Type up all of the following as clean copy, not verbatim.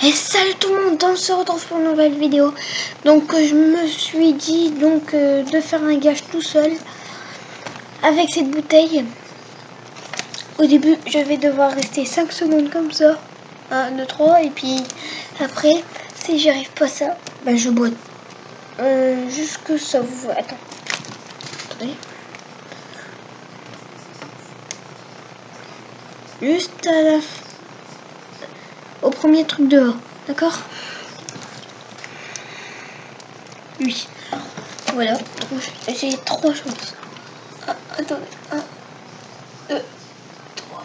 Et salut tout le monde, on se retrouve pour une nouvelle vidéo. Donc je me suis dit de faire un gage tout seul avec cette bouteille. Au début je vais devoir rester 5 secondes comme ça, 1, 2, 3, et puis après si j'y arrive pas ça, ben je bois jusque ça vous... Attendez. Juste à la au premier truc dehors, d'accord? Oui. Voilà, j'ai 3 choses. Attendez, 1, 2, 3,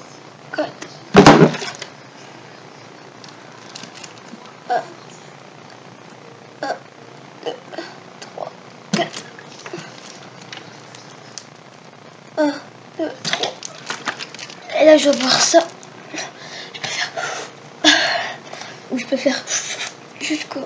4. 1, 2, 3, 4. 1, 2, 3. Et là, je vais boire ça. Je peux faire jusqu'au...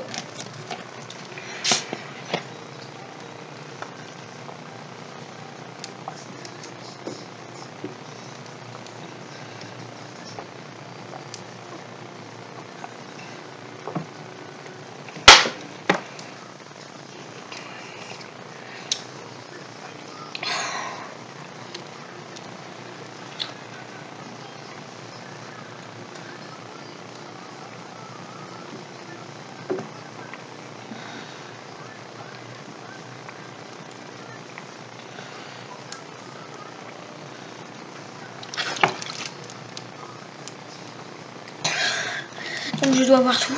Donc je dois voir tout.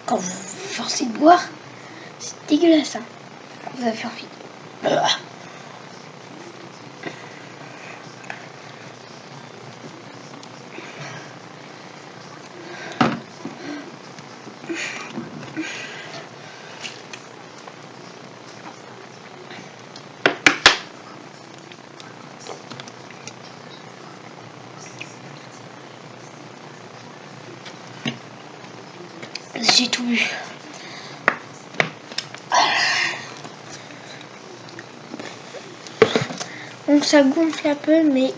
Quand vous forcez de boire, c'est dégueulasse, hein. Vous allez faire vite. J'ai tout bu. Donc ça gonfle un peu, mais